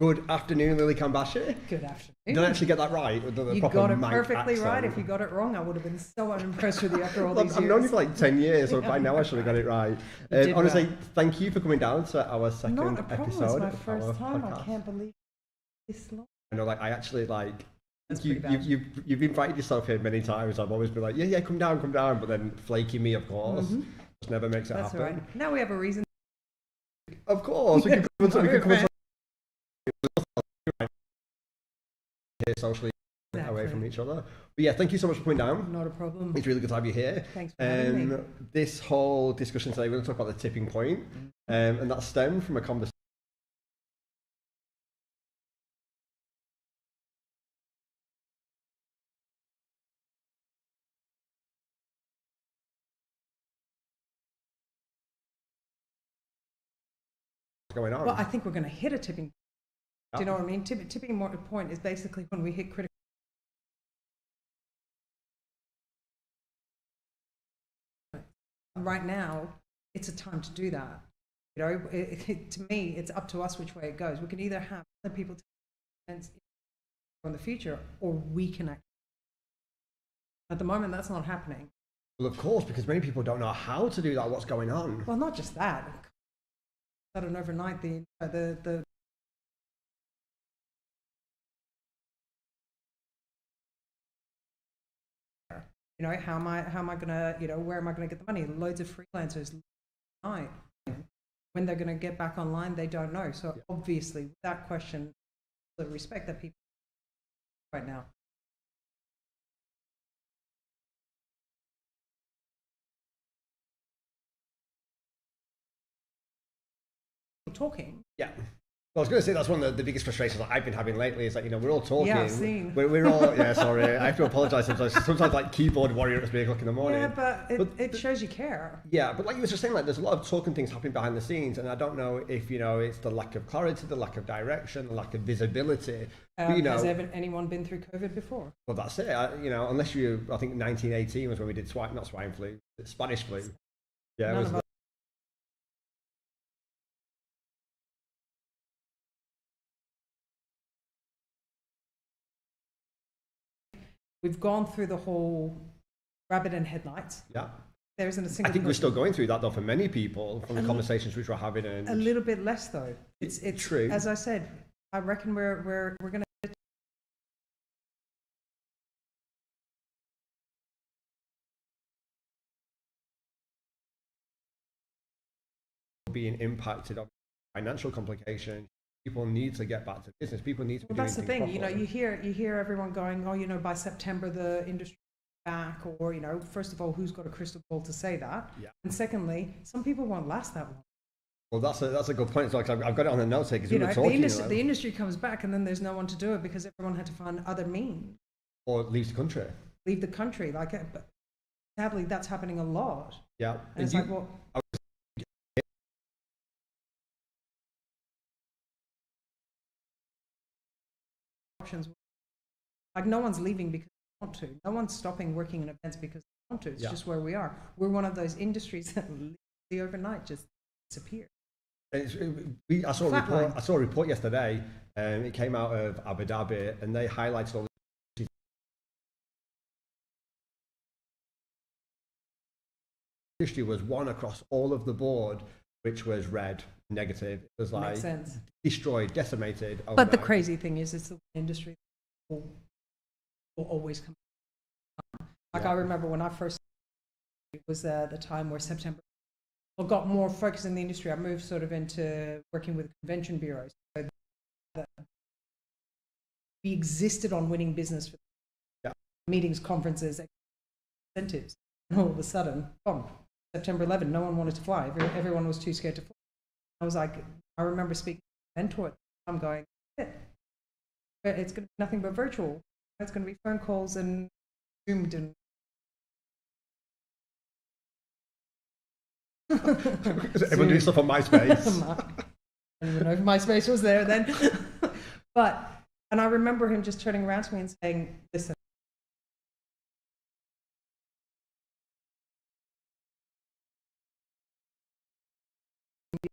Good afternoon, Lili Khanbashi. Good afternoon. Did I actually get that right? You got it perfectly right. If you got it wrong, I would have been so unimpressed with you after all these years. I've known you for like 10 years, so by now I should have got it right. Honestly, well. Thank you for coming down to our second Not a problem. episode. It's my first time. Podcast. I can't believe this long. I know, I actually That's you've invited yourself here many times. I've always been like, yeah, come down, but then flaky me, of course, just never makes it That's happen. That's right. Now we have a reason. Of course, we can come here socially away from each other. But yeah, thank you so much for coming down. Not a problem. It's really good to have you here. Thanks for having me. This whole discussion today, we're going to talk about the tipping point, and that stemmed from a conversation. Going on. Well, I think we're going to hit a tipping point. Do you know what I mean? Tipping point is basically when we hit critical. Right now, it's a time to do that. You know, to me, it's up to us which way it goes. We can either have other people in the future, or we can act. At the moment, that's not happening. Well, of course, because many people don't know how to do that. What's going on? Well, not just that. Sudden overnight, the you know, how am I gonna, you know, where am I gonna get the money? Loads of freelancers, when they're gonna get back online, they don't know. So obviously, with that question, the respect that people right now. Talking. Yeah. Well, I was going to say that's one of the biggest frustrations that I've been having lately is that, you know, we're all talking. Yeah, I've seen. We're all, yeah, sorry. I have to apologise sometimes. Sometimes like keyboard warrior at 3 o'clock in the morning. Yeah, but it shows you care. Yeah, but like you were just saying, like there's a lot of talking things happening behind the scenes, and I don't know if, you know, it's the lack of clarity, the lack of direction, the lack of visibility. But, you know, has anyone been through COVID before? Well, that's it. You know, unless you, I think 1918 was when we did not swine flu, Spanish flu. Yeah, it was. We've gone through the whole rabbit in headlights. Yeah. There isn't a single. I think we're still going through that though for many people from the conversations which we're having. And a little bit less though. It's true. As I said, I reckon we're going to. Being impacted on financial complications. People need to get back to business. People need to. Well, that's the thing. Properly. You know, you hear everyone going, oh, you know, by September the industry back, or you know, first of all, who's got a crystal ball to say that? Yeah. And secondly, some people won't last that long. Well, that's a good point. So I've got it on the notes here because we were talking. The industry comes back, and then there's no one to do it because everyone had to find other means. Or leaves the country. Leave the country, but sadly, that's happening a lot. Yeah. And it's like, well. Like no one's leaving because they want to. No one's stopping working in events because they want to. It's just where we are. We're one of those industries that literally overnight just disappear. I saw a report yesterday. It came out of Abu Dhabi, and they highlighted all the industry was one across all of the board, which was red, negative. It was like destroyed, decimated. Overnight. But the crazy thing is, it's the industry that will always come. Like I remember when I first, it was the time where September got more focus in the industry. I moved sort of into working with convention bureaus. So we existed on winning business for meetings, conferences, incentives. And all of a sudden, boom, September 11, no one wanted to fly. Everyone was too scared to fly. I was like, I remember speaking to a mentor. I'm going, it's going to be nothing but virtual. It's going to be phone calls and Zoomed and. Everyone doing stuff on MySpace. I don't even know if MySpace was there then. And I remember him just turning around to me and saying, listen.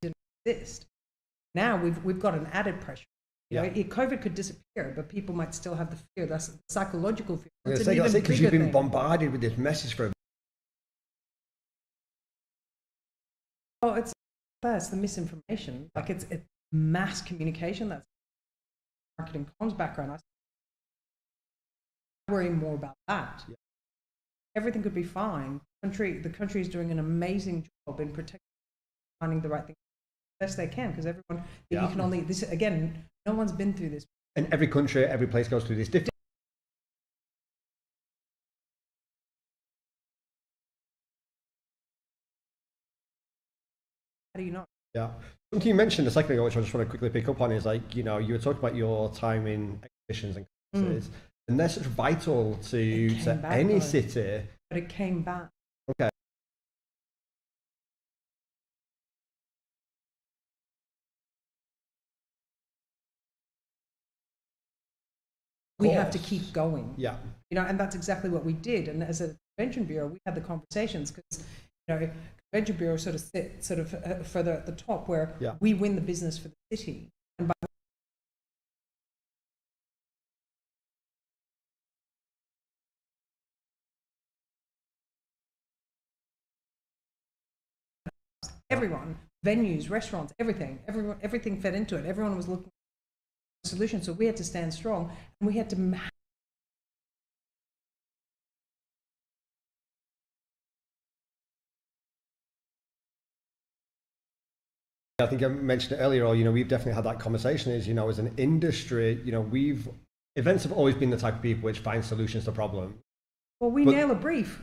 Didn't exist. Now we've got an added pressure. You know, COVID could disappear, but people might still have the fear. That's the psychological fear. That's because you've been bombarded with this message for. Oh, that's the misinformation. Like it's mass communication. That's marketing comms background. I worry more about that. Yeah. Everything could be fine. The country is doing an amazing job in protecting, finding the right thing best they can, because everyone, you can only, this again, no one's been through this. And every country, every place goes through this different. How do you know? Yeah. Something you mentioned a second ago, which I just want to quickly pick up on, is like, you know, you were talking about your time in exhibitions and conferences, and they're such vital to any city. But it came back. Okay. We have to keep going. Yeah. You know, and that's exactly what we did. And as a convention bureau, we had the conversations because, you know, convention bureau sort of sit further at the top where we win the business for the city. And by everyone, venues, restaurants, everything fed into it. Everyone was looking for a solution. So we had to stand strong, and we had to I think I mentioned it earlier, or, you know, we've definitely had that conversation is, you know, as an industry, you know, events have always been the type of people which find solutions to problems. Well, nail a brief.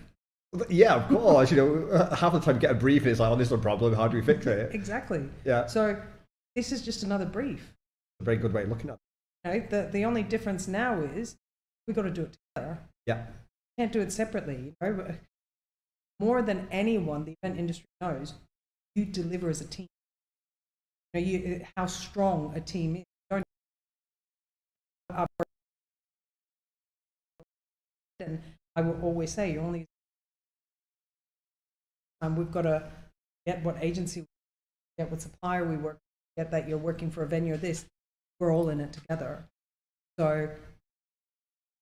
Yeah, of course. You know, half the time get a brief and it's like, oh, this is a problem, how do we fix it? Exactly. Yeah. So this is just another brief. A very good way of looking at it. You know, the only difference now is we've got to do it together. Yeah. Can't do it separately. You know? More than anyone, the event industry knows, you deliver as a team. You know, how strong a team is. And I will always say, you're only. We've got to get what agency, get what supplier we work, get that you're working for a venue or this. We're all in it together. So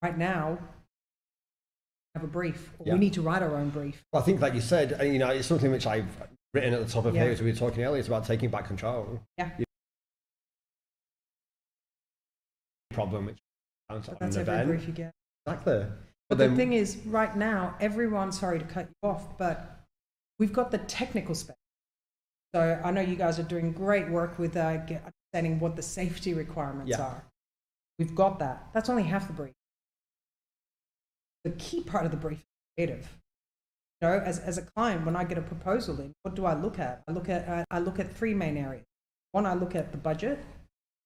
right now, we have a brief. We need to write our own brief. Well, I think, like you said, you know, it's something which I've written at the top of here as we were talking earlier. It's about taking back control. Yeah. Problem which that's every brief you get. Exactly. But the thing is, right now, everyone, sorry to cut you off, but we've got the technical spec. So I know you guys are doing great work with understanding what the safety requirements are. We've got that. That's only half the brief. The key part of the brief is creative. You know, as a client, when I get a proposal in, what do I look at? I look at three main areas. One, I look at the budget,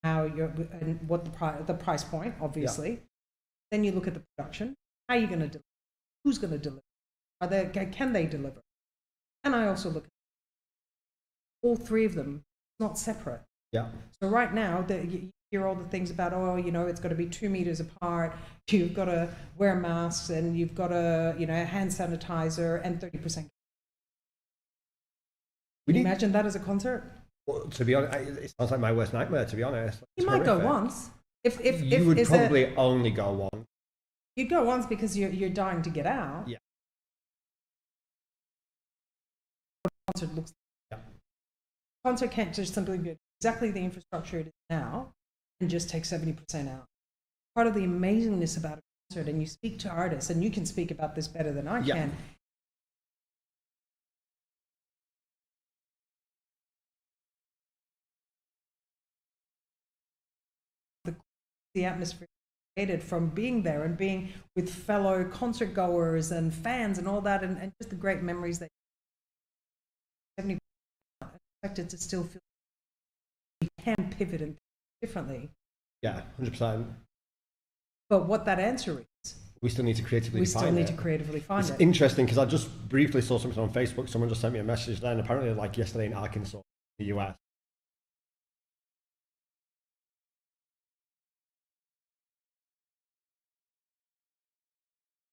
and what the price point, obviously. Yeah. Then you look at the production. How are you going to deliver? Who's going to deliver? Can they deliver? And I also look at all three of them, not separate. Yeah. So right now, you hear all the things about, oh, you know, it's got to be 2 meters apart. You've got to wear masks, and you've got to, you know, hand sanitizer and 30%. Can you imagine that as a concert? Well, to be honest, it sounds like my worst nightmare, to be honest. You might go once. You would probably only go once. You'd go once because you're dying to get out. Yeah. Concert looks like. Yeah. Concert can't just simply be exactly the infrastructure it is now and just take 70% out. Part of the amazingness about a concert, and you speak to artists, and you can speak about this better than I can. The atmosphere created from being there and being with fellow concert goers and fans and all that, and just the great memories that 70% expected to still feel you can pivot and differently. Yeah, 100%. But what that answer is, we still need to creatively find it. It's interesting because I just briefly saw something on Facebook. Someone just sent me a message then, apparently like yesterday in Arkansas, the US.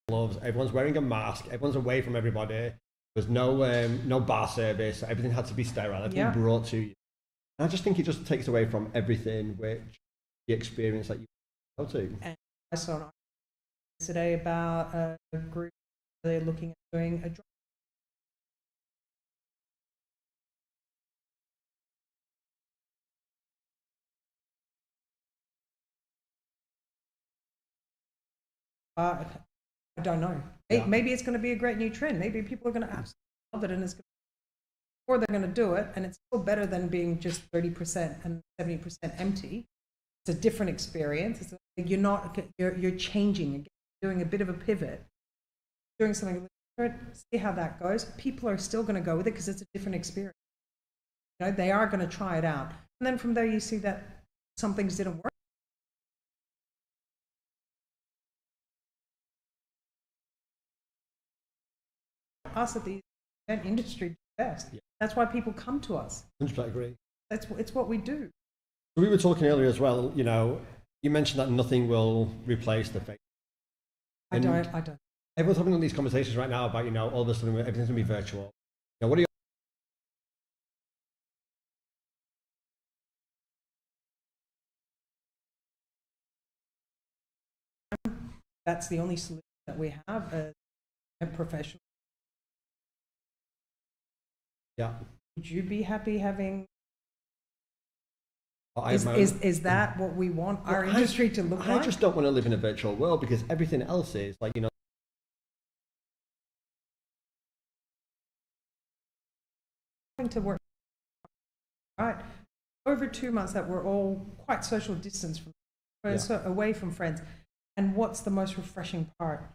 Gloves, everyone's wearing a mask, everyone's away from everybody. There's no bar service, everything had to be sterile, everything brought to you. And I just think it just takes away from everything which the experience that you go to. And I saw yesterday about a group, they're looking at doing a drop. I don't know. Yeah. Maybe it's going to be a great new trend. Maybe people are going to absolutely love it, and it's going to, or they're going to do it, and it's still better than being just 30% and 70% empty. It's a different experience. You're changing, doing a bit of a pivot, doing something different. See how that goes. People are still going to go with it because it's a different experience. You know, they are going to try it out, and then from there you see that some things didn't work. Us at the event industry do best. Yeah. That's why people come to us. 100% agree. It's what we do. We were talking earlier as well, you know, you mentioned that nothing will replace the face. I don't. Everyone's having all these conversations right now about, you know, all of a sudden everything's going to be virtual. You know, what are your... That's the only solution that we have as a professional. Yeah. Would you be happy having... Is that what we want our industry to look like? I just don't want to live in a virtual world because everything else is like, you know, to work right over 2 months that we're all quite social distance from away from friends. And what's the most refreshing part?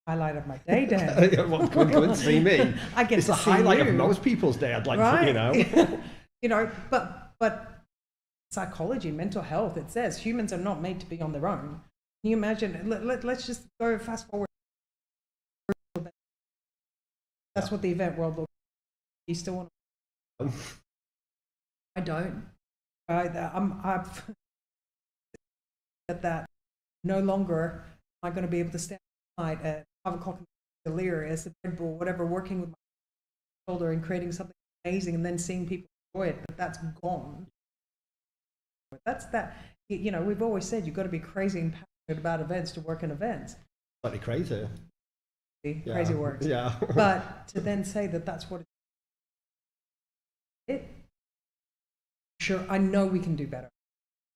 Highlight of my day, Dan. Well, come and see me. I get it's to the see highlight you. of most people's day. I'd like right? to, you know. You know, but psychology, mental health, it says humans are not made to be on their own. Can you imagine? Let's just go fast forward. That's what the event world looks like. You still want to? I don't. I've that no longer am I going to be able to stand at 5 o'clock delirious, a Red Bull, whatever, working with my shoulder and creating something amazing and then seeing people enjoy it, but that's gone. That's that, you know, we've always said you've got to be crazy and passionate about events to work in events. Slightly crazy. Crazy works. Yeah. But to then say that that's what it, sure, I know we can do better.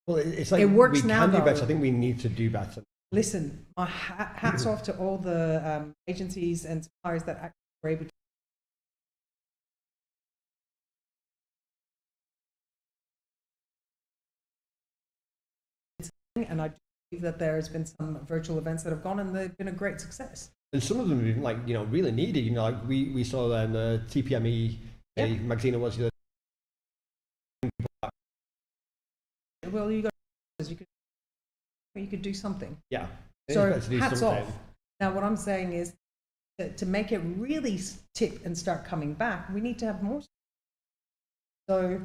Well, it's like it works we now, can do though. better. I think we need to do better. Listen, my hats off to all the agencies and suppliers that actually were able to. And I do believe that there has been some virtual events that have gone and they've been a great success. And some of them have been like, you know, really needed. You know, like we saw then the TPME magazine was the. Well, you could do something. Yeah. So hats off. Now, what I'm saying is to make it really tip and start coming back, we need to have more. So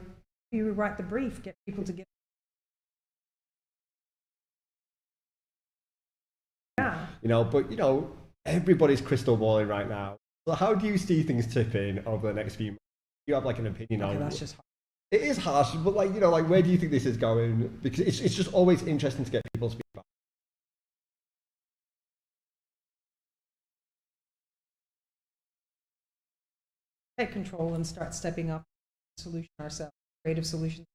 you write the brief, get people to get. Yeah. You know, but you know, everybody's crystal balling right now. So how do you see things tipping over the next few months? Do you have like an opinion on? That's just hard. It is harsh, but like, you know, like where do you think this is going? Because it's just always interesting to get people's feedback. Take control and start stepping up, solution ourselves, creative solutions.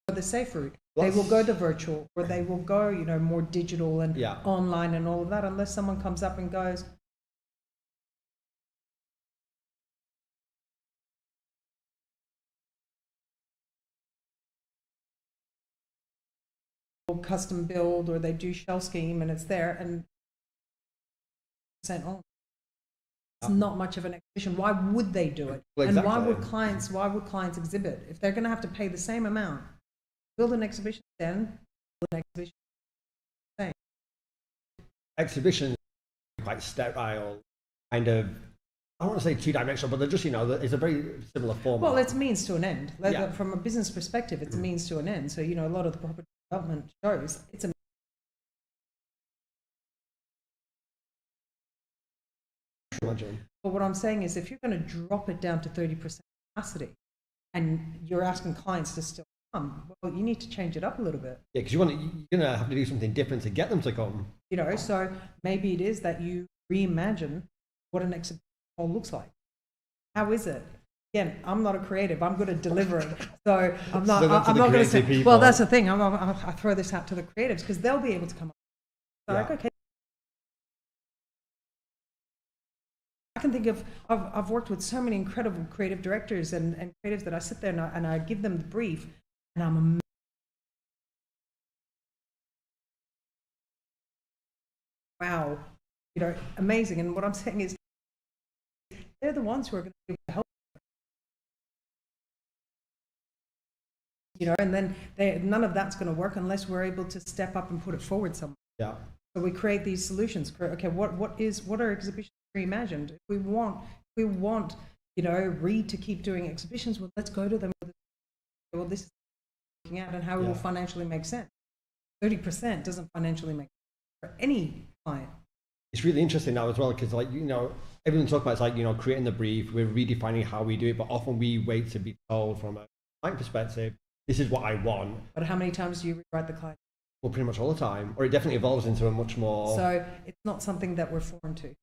The safe route. They will go the virtual, or they will go, you know, more digital and online and all of that, unless someone comes up and goes, custom build, or they do shell scheme and it's there and sent on. It's not much of an exhibition. Why would they do it? Well, exactly. And why would clients exhibit if they're going to have to pay the same amount? Build an exhibition stand, build an exhibition. Same. Exhibitions are quite sterile, kind of, I don't want to say two-dimensional, but they're just, you know, it's a very similar format. Well, it's a means to an end. From a business perspective, it's a means to an end. So, you know, a lot of the property development shows, it's a Imagine. But what I'm saying is if you're going to drop it down to 30% capacity and you're asking clients to still come, well, you need to change it up a little bit. Yeah, because you're going to have to do something different to get them to come. You know, so maybe it is that you reimagine what an exhibition hall looks like. How is it? Again, I'm not a creative. I'm good at delivering, so I'm not. I'm not going to say. People. Well, that's the thing. I throw this out to the creatives because they'll be able to come up. So like, okay. I can think of. I've worked with so many incredible creative directors and creatives that I sit there and I give them the brief, and I'm amazed. Wow, you know, amazing. And what I'm saying is, they're the ones who are going to be able to help. You know, and then none of that's going to work unless we're able to step up and put it forward somewhere. Yeah. So we create these solutions. Okay, what are exhibitions reimagined? If we want, you know, Reed to keep doing exhibitions, well, let's go to them. Well, this is working out and how it will financially make sense. 30% doesn't financially make sense for any client. It's really interesting now as well because, like, you know, everyone talks about it's like, you know, creating the brief, we're redefining how we do it, but often we wait to be told from a client perspective, this is what I want. But how many times do you rewrite the client? Well, pretty much all the time, or it definitely evolves into a much more. So it's not something that we're foreign to.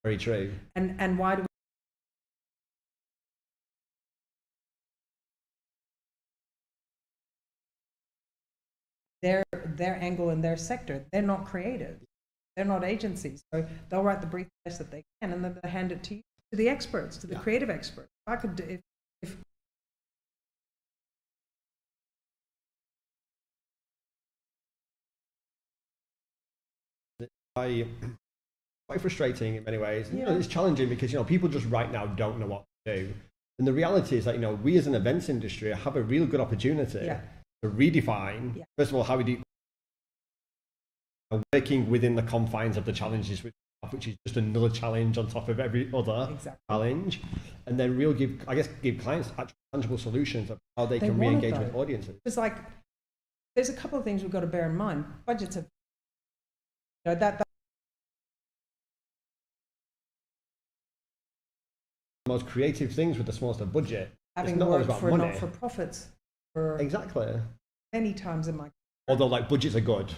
Very true. And why do we? Their angle in their sector, they're not creative. They're not agencies, so they'll write the brief the best that they can, and then they'll hand it to you, to the experts, to the creative experts. I could, if quite frustrating in many ways. You know, it's challenging because, you know, people just right now don't know what to do. And the reality is that, you know, we as an events industry have a real good opportunity to redefine, first of all, how we do working within the confines of the challenges which is just another challenge on top of every other challenge, and then give clients actual tangible solutions of how they can re-engage with audiences. It's like there's a couple of things we've got to bear in mind. Budgets are, you know, that the most creative things with the smallest of budget. Having worked for not-for-profits for many times in my career. Although, like, budgets are good.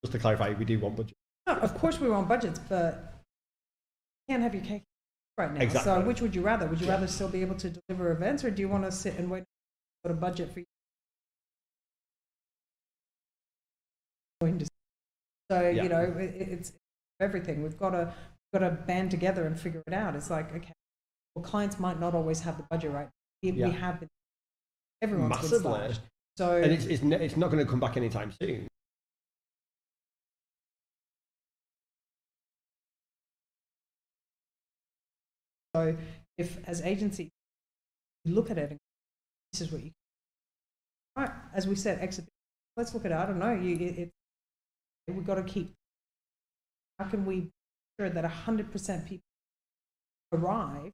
Just to clarify, we do want budget. No, of course we want budgets, but you can't have your cake right now. Exactly. So which would you rather? Would you rather still be able to deliver events, or do you want to sit and wait for a budget for you? So you know, it's everything. We've got to band together and figure it out. It's like, okay, well, clients might not always have the budget right. We have been. Everyone's been slashed. So and it's not going to come back anytime soon. So if as agency you look at it and this is what you right, as we said, exhibition, let's look at it. I don't know, we've got to keep, how can we ensure that 100% people arrive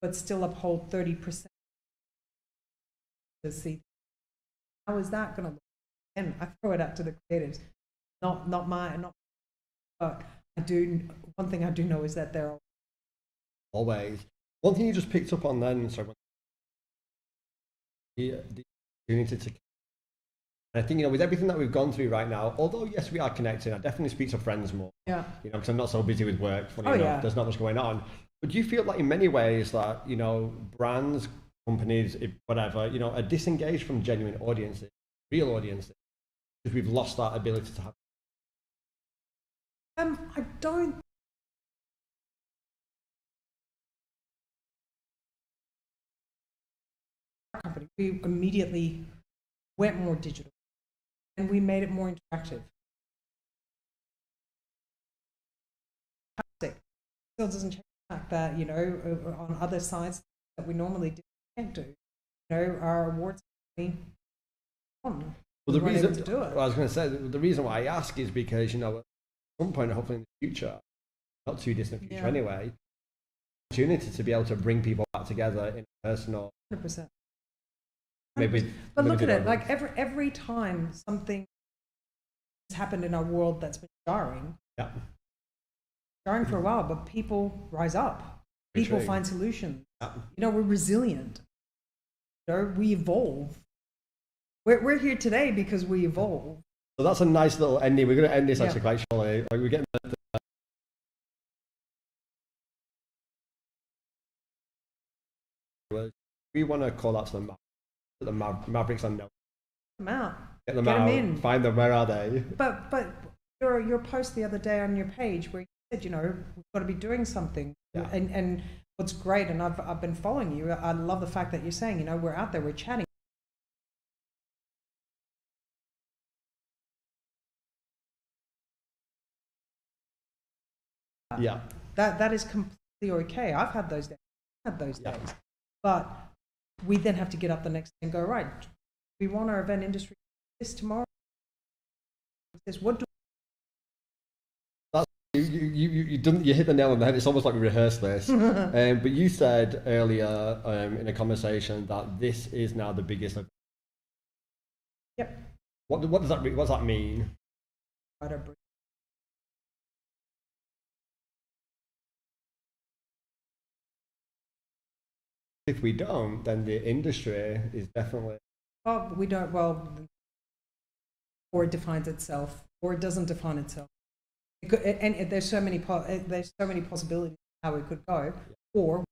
but still uphold 30% to see how is that going to look? And I throw it out to the creatives, not but one thing I do know is that they're always. One thing you just picked up on then, sorry, the opportunity to. And I think, you know, with everything that we've gone through right now, although yes, we are connecting, I definitely speak to friends more. Yeah. You know, because I'm not so busy with work. Funny enough, there's not much going on. But do you feel like in many ways that, you know, brands, companies, whatever, you know, are disengaged from genuine audiences, real audiences, because we've lost that ability to have? I don't. Company, we immediately went more digital and we made it more interactive. Still doesn't change the fact that, you know, on other sides that we normally can't do, you know, our awards on. Well, the reason to do it. Well, I was going to say the reason why I ask is because, you know, at some point, hopefully in the future, not too distant future anyway, opportunity to be able to bring people back together in a personal. 100%. But look at it, like every time something has happened in our world that's been jarring, going for a while, but people rise up. People find solutions. You know, we're resilient. You know, we evolve. We're here today because we evolve. So that's a nice little ending. We're going to end this actually quite shortly. Like we're getting we want to call out to the Mavericks on. Them out. Get them out. In. Find them. Where are they? But your post the other day on your page where you said, you know, we've got to be doing something. Yeah. And what's great, and I've been following you. I love the fact that you're saying, you know, we're out there, we're chatting. Yeah. That is completely okay. I've had those days. But we then have to get up the next day and go, right, we want our event industry this tomorrow. What do you hit the nail on the head. It's almost like we rehearsed this. But you said earlier in a conversation that this is now the biggest event. Yep. What does that mean? If we don't, then the industry is definitely. Well, we don't. Well, or it defines itself, or it doesn't define itself. And there's so many possibilities how it could go, or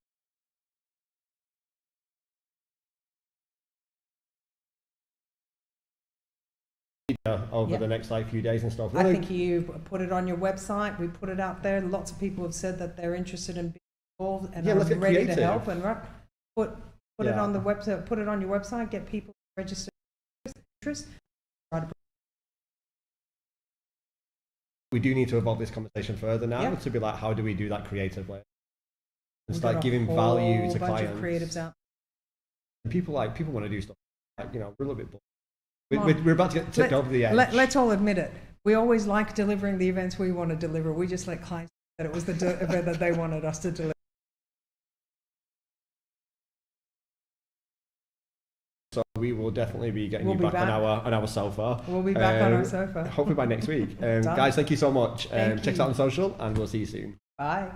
over the next few days and stuff. I think you put it on your website. We put it out there. Lots of people have said that they're interested in being involved and are ready to help. And put it on the website. Put it on your website. Get people registered interest. We do need to evolve this conversation further now to be like, how do we do that creatively? And start giving value to clients. Of creatives out. And people want to do stuff. Like, you know, we're a little bit bored. We're about to get tipped over the edge. Let's all admit it. We always like delivering the events we want to deliver. We just let clients know that it was the event that they wanted us to deliver. So we will definitely be getting you back on our sofa. We'll be back on our sofa. Hopefully by next week. Guys, thank you so much. Check us out on social and we'll see you soon. Bye.